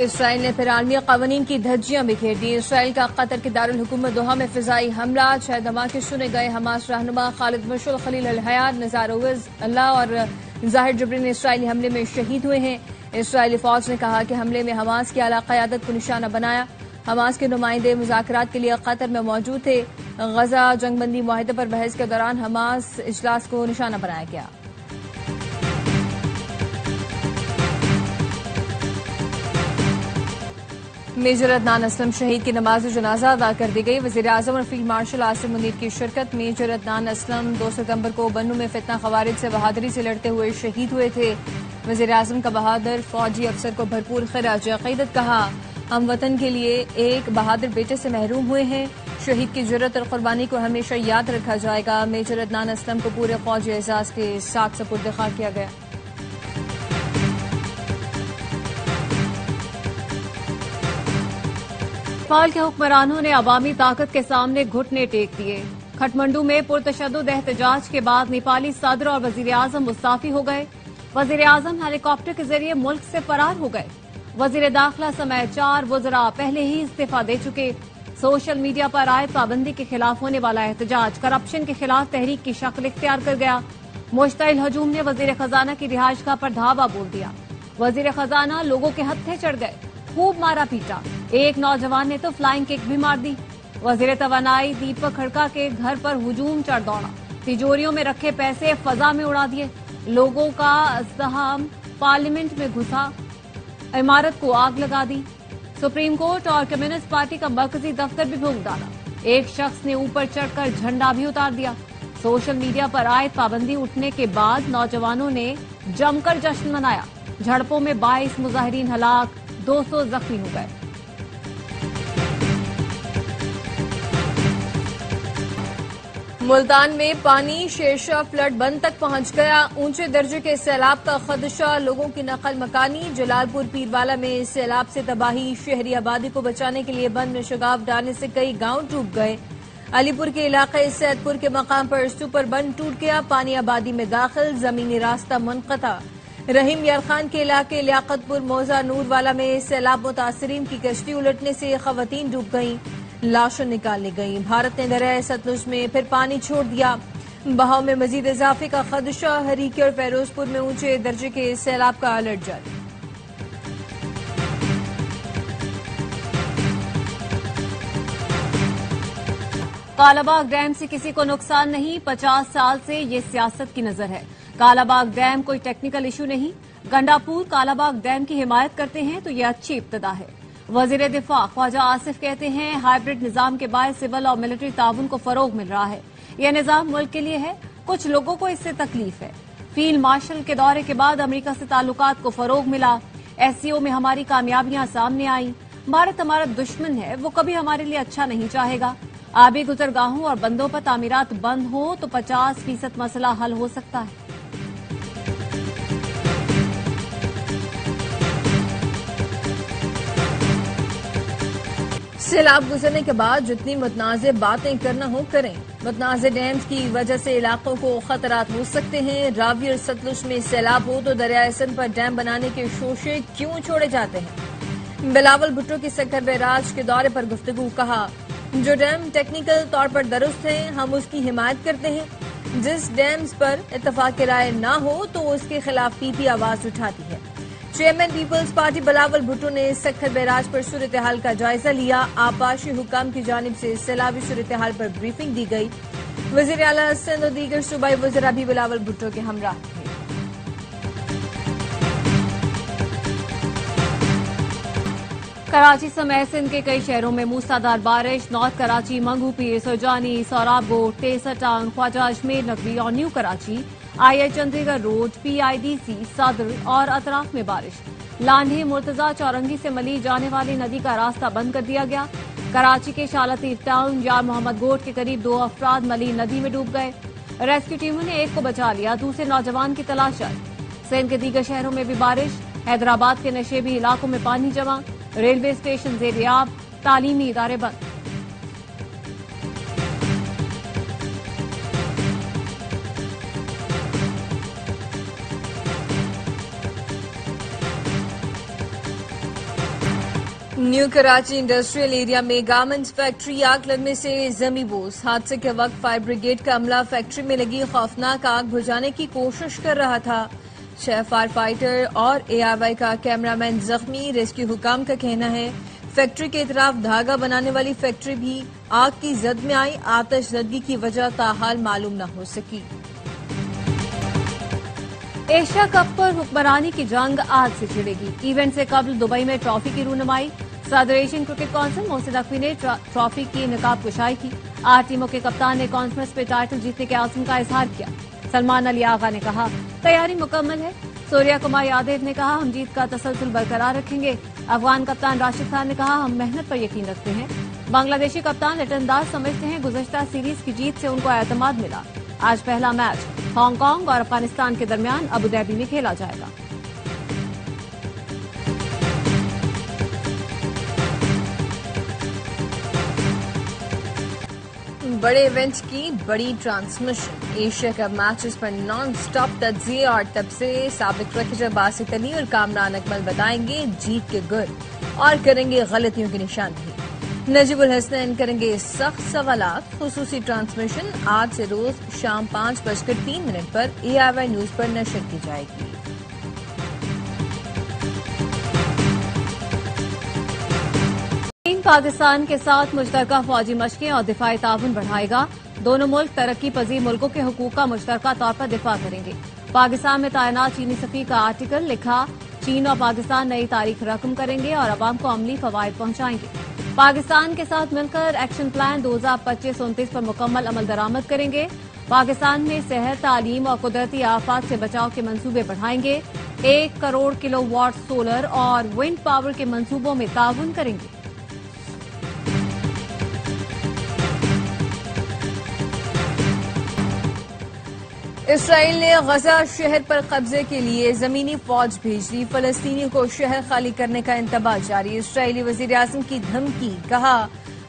Israel ने फिर आलमी कवानीन की धज्जियां बिखेर दी। इसराइल का कतर के दारुल हुकूमत दोहा में फिजाई हमला, 6 धमाके सुने गए। हमास रहनुमा खालिद मशअल, खलील अल हयात, निज़ार उवैस अल्लाह और जाहिर जबरीन इसराइली हमले में शहीद हुए हैं। इसराइली फौज ने कहा कि हमले में हमास की आला क़यादत को निशाना बनाया। हमास के नुमाइंदे मुज़ाकरात के लिए कतर में मौजूद थे। गजा जंगबंदी मुआहदे पर बहस के दौरान हमास इजलास को निशाना बनाया गया। मेजर अदनान असलम शहीद की नमाज जनाजा अदा कर दी गई। वज़ीर आज़म और फील्ड मार्शल आसिम मुनीर की शिरकत। मेजर अदनान असलम 2 सितंबर को बन्नू में फितना खवारिज से बहादुरी से लड़ते हुए शहीद हुए थे। वज़ीर आज़म का बहादुर फौजी अफसर को भरपूर खिराज अक़ीदत कहा। हम वतन के लिए एक बहादुर बेटे से महरूम हुए हैं। शहीद की जुर्रत और कुर्बानी को हमेशा याद रखा जाएगा। मेजर अदनान असलम को पूरे फौजी एजाज के साथ सपुर्द खाक किया गया। नेपाल के हुक्मरानों ने अवामी ताकत के सामने घुटने टेक दिए। खटमंडू में पुरतशद्दुद एहतजाज के बाद नेपाली सदर और वजीर आजम मुस्ताफी हो गए। वजीर आजम हेलीकॉप्टर के जरिए मुल्क से फरार हो गए। वजीर दाखिला समेत 4 वज़रा पहले ही इस्तीफा दे चुके। सोशल मीडिया पर आयत पाबंदी के खिलाफ होने वाला एहतजाज करप्शन के खिलाफ तहरीक की शक्ल इख्तियार कर गया। मुश्ताइल हजूम ने वजीर खजाना की रिहाइशगाह पर धावा बोल दिया। वजीर खजाना लोगों के हत्थे चढ़ गए, खूब मारा पीटा। एक नौजवान ने तो फ्लाइंग किक भी मार दी। वजीर तवानाई दीपक खड़का के घर पर हुजूम चढ़ दौड़ा। तिजोरियों में रखे पैसे फजा में उड़ा दिए। लोगों का अज़्दहाम पार्लियामेंट में घुसा, इमारत को आग लगा दी। सुप्रीम कोर्ट और कम्युनिस्ट पार्टी का मरकजी दफ्तर भी फूंक डाला। एक शख्स ने ऊपर चढ़कर झंडा भी उतार दिया। सोशल मीडिया पर आयत पाबंदी उठने के बाद नौजवानों ने जमकर जश्न मनाया। झड़पों में 22 मुजाहिरीन हलाक, 200 जख्मी हो गए। मुल्तान में पानी शेरशाह फ्लड बंद तक पहुंच गया। ऊंचे दर्जे के सैलाब का खदशा, लोगों की नकल मकानी। जलालपुर पीरवाला में सैलाब से तबाही, शहरी आबादी को बचाने के लिए बंद में शगाफ डालने से कई गांव डूब गए। अलीपुर के इलाके सैदपुर के मकाम पर सुपर बंद टूट गया, पानी आबादी में दाखिल, जमीनी रास्ता मुनक़ता। रहीम यार खान के इलाके लियाकतपुर मौजा नूरवाला में सैलाब मुतासरीन की कश्ती उलटने से खवातीन डूब गईं, लाशें निकाली गईं। भारत ने दरियाए सतलुज में फिर पानी छोड़ दिया। बहाव में मजीद इजाफे का खदशा, हरीके और फेरोजपुर में ऊंचे दर्जे के सैलाब का अलर्ट जारी। कालाबाग डैम से किसी को नुकसान नहीं, 50 साल से ये सियासत की नजर है। कालाबाग डैम कोई टेक्निकल इशू नहीं। गंडापुर कालाबाग डैम की हिमायत करते हैं तो ये अच्छी इब्तदा है। वजीर दिफा ख्वाजा आसिफ कहते हैं हाइब्रिड निजाम के बायस सिविल और मिलिट्री ताउन को फरोग मिल रहा है। यह निजाम मुल्क के लिए है, कुछ लोगों को इससे तकलीफ है। फील्ड मार्शल के दौरे के बाद अमेरिका से ताल्लुकात को फरोग मिला। एससीओ में हमारी कामयाबियां सामने आई। भारत हमारा दुश्मन है, वो कभी हमारे लिए अच्छा नहीं चाहेगा। आबी गुजरगाहों और बंदों पर तामीरात बंद हो तो 50% मसला हल हो सकता है। सैलाब गुजरने के बाद जितनी मुतनाज़े बातें करना हो करें। मुतनाज़े डैम्स की वजह से इलाकों को खतरात हो सकते हैं। रावी और सतलुज में सैलाब हो तो दरियाए सिंध पर डैम बनाने के शोशे क्यों छोड़े जाते हैं। बिलावल भुट्टो की सक्कर बैराज के दौरे पर गुफ्तगू, कहा जो डैम टेक्निकल तौर पर दुरुस्त हैं हम उसकी हिमायत करते हैं। जिस डैम्स पर इत्तफाक राय न हो तो उसके खिलाफ पीपी आवाज उठाती है। चेयरमैन पीपल्स पार्टी बिलावल भुट्टो ने सक्खर बैराज पर सूरत हाल का जायजा लिया। आबाशी हुकाम की जानिब से सैलाबी सूरत हाल पर ब्रीफिंग दी गई। वजीर आला सिंध और दीगर सूबाई वज़रा भी बिलावल भुट्टो के हमरा थे। कराची समेत सिंध के कई शहरों में मूसलाधार बारिश। नॉर्थ कराची, मंगू पीर, सुरजानी, सौराबगोट, टेसर टाउन, ख्वाजा अजमेर नगरी और न्यू कराची, आई चंडीगढ़ रोड, PIDC, सदर और अतराफ में बारिश। लांढी, मुर्तजा, चौरंगी से मली जाने वाली नदी का रास्ता बंद कर दिया गया। कराची के शालतीफ टाउन, यार मोहम्मद गोट के करीब 2 अफराद मली नदी में डूब गए। रेस्क्यू टीमों ने एक को बचा लिया, दूसरे नौजवान की तलाश जारी। सिंध के दीगर शहरों में भी बारिश। हैदराबाद के नशेबी इलाकों में पानी जमा। रेलवे स्टेशन ज़ेर-ए-आब, तालीमी इदारे बंद। न्यू कराची इंडस्ट्रियल एरिया में गारमेंट्स फैक्ट्री आग लगने से जमीबोस। हादसे के वक्त फायर ब्रिगेड का अमला फैक्ट्री में लगी खौफनाक आग बुझाने की कोशिश कर रहा था। 6 फायर फाइटर और ARY का कैमरामैन जख्मी। रेस्क्यू हुकाम का कहना है फैक्ट्री के इतराफ धागा बनाने वाली फैक्ट्री भी आग की जद में आई। आतिशज़दगी की वजह ताहाल मालूम न हो सकी। एशिया कप पर हुक्मरानी की जंग आज से छिड़ेगी। इवेंट से कबल दुबई में ट्रॉफी की रूनुमाई। सदर Asian cricket council Mohsin Naqvi ने ट्रॉफी की निकाब कुशाई की। 8 टीमों के कप्तान ने कॉन्फ्रेंस में टाइटल जीतने के आज़म का इजहार किया। सलमान अली आगा ने कहा तैयारी मुकम्मल है। सूर्या कुमार यादव ने कहा हम जीत का तसलसल बरकरार रखेंगे। अफगान कप्तान राशिद खान ने कहा हम मेहनत पर यकीन रखते हैं। बांग्लादेशी कप्तान लिटन दास समझते हैं गुज़श्ता सीरीज की जीत से उनको एतमाद मिला। आज पहला मैच हांगकांग और अफगानिस्तान के दरमियान अबू धाबी में खेला जाएगा। बड़े इवेंट की बड़ी ट्रांसमिशन। एशिया कप मैचेस पर नॉन स्टॉप तज्जिए और तब से साबिक क्रिकेटर बासित अली और कामरान अकमल बताएंगे जीत के गुर और करेंगे गलतियों की निशानदेही। नजीबुल हसनैन करेंगे सख्त सवालात। खुसूसी ट्रांसमिशन आज से रोज शाम 5:03 पर ARY न्यूज पर नशर की जाएगी। पाकिस्तान के साथ मुश्तरका फौजी मशकें और दिफाई ताउन बढ़ाएगा। दोनों मुल्क तरक्की पजीर मुल्कों के हुकूक का मुश्तरका तौर पर दिफा करेंगे। पाकिस्तान में तैनात चीनी सफीर का आर्टिकल लिखा चीन और पाकिस्तान नई तारीख रकम करेंगे और अवाम को अमली फवायद पहुंचाएंगे। पाकिस्तान के साथ मिलकर एक्शन प्लान 2025-29 पर मुकम्मल अमल दरामद करेंगे। पाकिस्तान में सेहत, तालीम और कुदरती आफात से बचाव के मंसूबे बढ़ाएंगे। 1 करोड़ किलोवाट सोलर और विंड पावर के मंसूबों में ताउन करेंगे। इसराइल ने गजा शहर पर कब्जे के लिए जमीनी फौज भेज दी। फलस्तीनियों को शहर खाली करने का इंतबाह जारी। इसराइली वजीर आजम की धमकी। कहा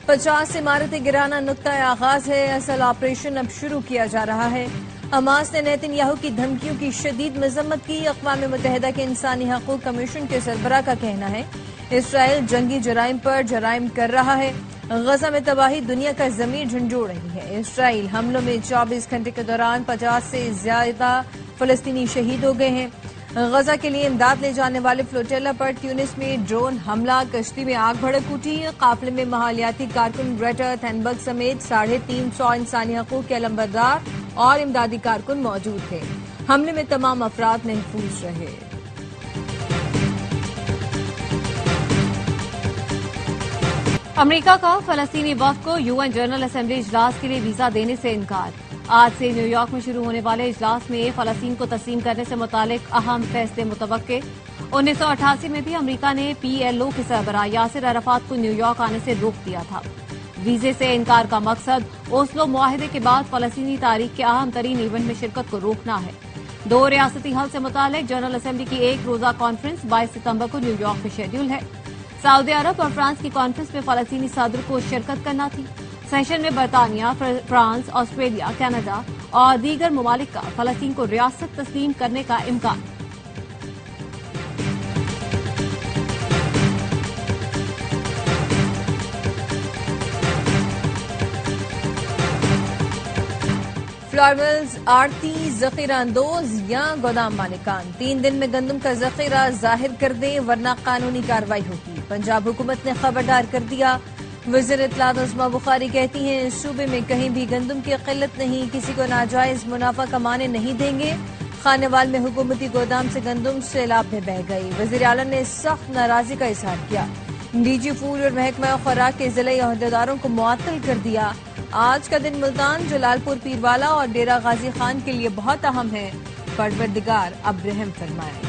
50 इमारतें गिराना नुक्ता आगाज है। असल ऑपरेशन अब शुरू किया जा रहा है। हमास ने नेतन्याहू की धमकियों की शदीद मजम्मत की। अक़वाम मुत्तहिदा के इंसानी हकूक़ कमीशन के सरबराह का कहना है इसराइल जंगी जराइम पर जराइम कर रहा है। गजा में तबाही दुनिया का जमीर झंझोड़ रही है। इसराइल हमलों में 24 घंटे के दौरान 50 से ज्यादा फलस्तीनी शहीद हो गए हैं। गजा के लिए इमदाद ले जाने वाले फ्लोटेला पर ट्यूनिस में ड्रोन हमला। कश्ती में आग भड़क उठी। काफिले में माहौलियाती कारकुन ग्रेटा थनबर्ग समेत 350 इंसानी हकूक के अलंबरदार और इमदादी कारकुन मौजूद थे। हमले में तमाम अफराद महफूज रहे। अमेरिका का फलस्तीनी वफ़द को UN जनरल असेंबली इजलास के लिए वीजा देने से इनकार। आज से न्यूयॉर्क में शुरू होने वाले इजलास में फलस्तीन को तस्लीम करने से मुतालिक अहम फैसले मुतवक्के। 1988 में भी अमेरिका ने PLO के सरबराह यासिर अराफात को न्यूयॉर्क आने से रोक दिया था। वीजे से इनकार का मकसद ओस्लो मुआहदे के बाद फलस्तीनी तारीख के अहम तरीन इवेंट में शिरकत को रोकना है। 2 रियासती हल से मुतालिक जनरल असेंबली की 1 रोजा कॉन्फ्रेंस 22 सितंबर को न्यूयॉर्क में शेड्यूल है। सऊदी अरब और फ्रांस की कॉन्फ्रेंस में फलस्तीनी सदर को शिरकत करना थी। सेशन में बरतानिया, फ्रांस, ऑस्ट्रेलिया, कनाडा और दीगर ममालिक का फलस्तीन को रियासत तस्लीम करने का इम्कान। फ्लोर मिल्स, आड़ती, जखीरा अंदोज या गोदाम मालिकान 3 दिन में गंदम का जखीरा जाहिर कर दें वरना कानूनी कार्रवाई होगी। पंजाब हुकूमत ने खबरदार कर दिया। वज़ीर इत्तलात उस्मा बुखारी कहती हैं इस सूबे में कहीं भी गंदम की किल्लत नहीं। किसी को नाजायज मुनाफा कमाने नहीं देंगे। खानेवाल में हुकूमती गोदाम से गंदम सैलाब में बह गई। वज़ीर आला ने सख्त नाराजगी का इजहार किया। DG फूड और महकमा खुराक के जिले अहदेदारों को मुअत्तल कर दिया। आज का दिन मुल्तान, जलालपुर, पीरवाला और डेरा गाजी खान के लिए बहुत अहम है। परवरदिगार अब रहम फरमाए।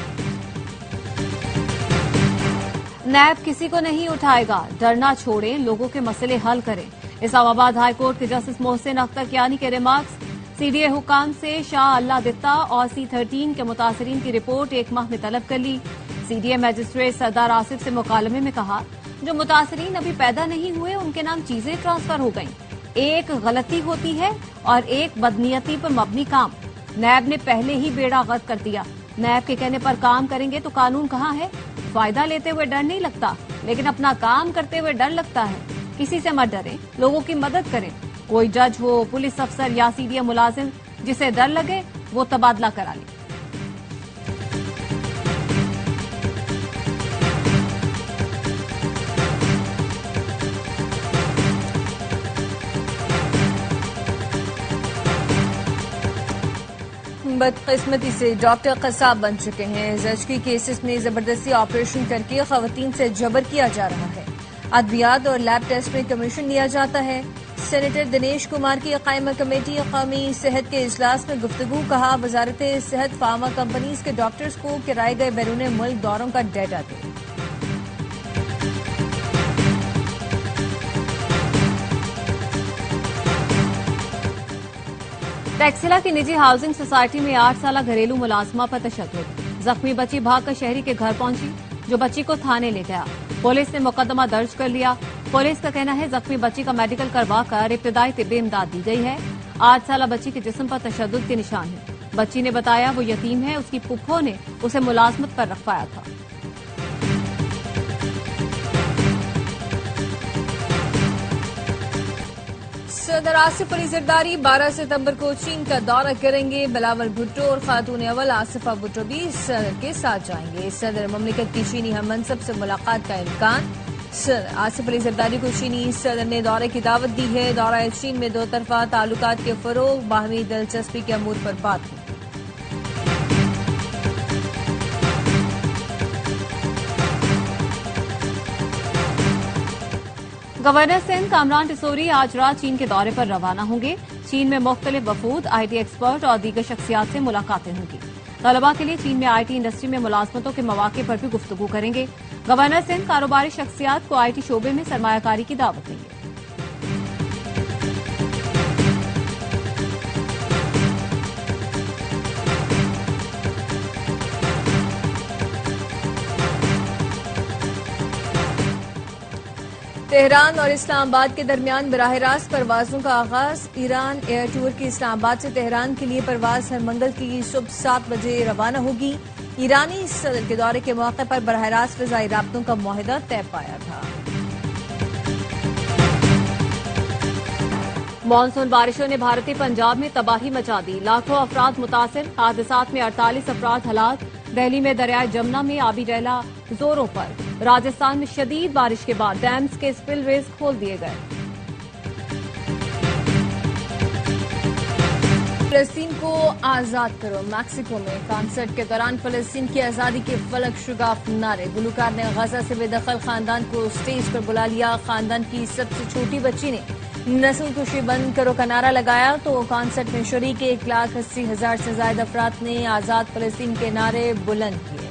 नैब किसी को नहीं उठाएगा, डरना छोड़ें, लोगों के मसले हल करें। इस्लामाबाद हाई कोर्ट के जस्टिस मोहसिन अख्तर कियानी के रिमार्क्स। CDA हुकाम से शाह अल्लाह दित्ता और C13 के मुतासरीन की रिपोर्ट 1 माह में तलब कर ली। CDA मजिस्ट्रेट सरदार आसिफ से मुकालमे में कहा जो मुतासरीन अभी पैदा नहीं हुए उनके नाम चीजें ट्रांसफर हो गईं। एक गलती होती है और एक बदनीयती पर मबनी काम। नैब ने पहले ही बेड़ा गर्क कर दिया। नैब के कहने पर काम करेंगे तो कानून कहाँ है? फायदा लेते हुए डर नहीं लगता, लेकिन अपना काम करते हुए डर लगता है। किसी से मत डरें, लोगों की मदद करें। कोई जज हो, पुलिस अफसर या सीडीएम मुलाजिम, जिसे डर लगे वो तबादला करा ले। बदकिस्मती से डॉक्टर कसाब बन चुके हैं। जचकी केसेस में जबरदस्ती ऑपरेशन करके खवातीन से जबर किया जा रहा है। अद्वियात और लैब टेस्ट में कमीशन लिया जाता है। सेनेटर दिनेश कुमार की कायमा कमेटी कौमी सेहत के इजलास में गुफ्तगू, कहा वजारत सेहत फार्मा कंपनीज के डॉक्टर्स को कराए गए बैरून मुल्क दौरों का डेटा दे। टैक्सिला की निजी हाउसिंग सोसाइटी में 8 साल घरेलू मुलाजमा पर तशद्दुद। जख्मी बच्ची भागकर शहरी के घर पहुंची, जो बच्ची को थाने ले गया। पुलिस ने मुकदमा दर्ज कर लिया। पुलिस का कहना है जख्मी बच्ची का मेडिकल करवाकर इब्तदाई तिब्बी इमदाद दी गई है। 8 साल बच्ची के जिस्म पर तशद्दुद के निशान है। बच्ची ने बताया वो यतीम है, उसकी फुफ्फो ने उसे मुलाजमत पर रखवाया था। सदर आसिफ अली जरदारी 12 सितंबर को चीन का दौरा करेंगे। बिलावल भुट्टो और खातून अव्वल आसिफा भुट्टो भी सदर के साथ जाएंगे। सदर ममलिकत की चीनी हममनसब से मुलाकात का इम्कान। सदर आसिफ अली जरदारी को चीनी सदर ने दौरे की दावत दी है। दौरा चीन में दो तरफा ताल्लुकात के फरोग, बाहमी दिलचस्पी के अमूर पर बात हुई। गवर्नर सिंध कामरान टिसोरी आज रात चीन के दौरे पर रवाना होंगे। चीन में मुख्तलिफ वफूद, IT एक्सपर्ट और दीगर शख्सियात से मुलाकातें होंगी। तलबा के लिए चीन में IT इंडस्ट्री में मुलाजमतों के मौके पर भी गुफ्तगू करेंगे। गवर्नर सिंध कारोबारी शख्सियात को IT शोबे में सरमायाकारी की दावत देंगे। तेहरान और इस्लामाबाद के दरमियान बराह रास्त परवाजों का आगाज। ईरान एयर टूर की इस्लामाबाद से तेहरान के लिए परवाज हर मंगल की सुबह 7 बजे रवाना होगी। ईरानी सदर के दौरे के मौके पर बराह रास्त फिजाई राब्तों का मुआहिदा तय पाया था। मानसून बारिशों ने भारतीय पंजाब में तबाही मचा दी। लाखों अफराद मुतासिर, हादसात में 48 अफराद हलाक। दिल्ली में दरियाए जमुना में आबी रैला जोरों पर। राजस्थान में शदीद बारिश के बाद डैम्स के स्पिलवेज खोल दिए गए। फलस्तीन को आजाद करो। मैक्सिको में कॉन्सर्ट के दौरान फलस्तीन की आजादी के फलक शुगाफ नारे। गुलकार ने गजा से बेदखल खानदान को स्टेज पर बुला लिया। खानदान की सबसे छोटी बच्ची ने नस्ल कुशी बंद करो का नारा लगाया तो कॉन्सर्ट में शरीक 1,80,000 से ज्यादा अफराद ने आजाद फलस्तीन के नारे बुलंद किए।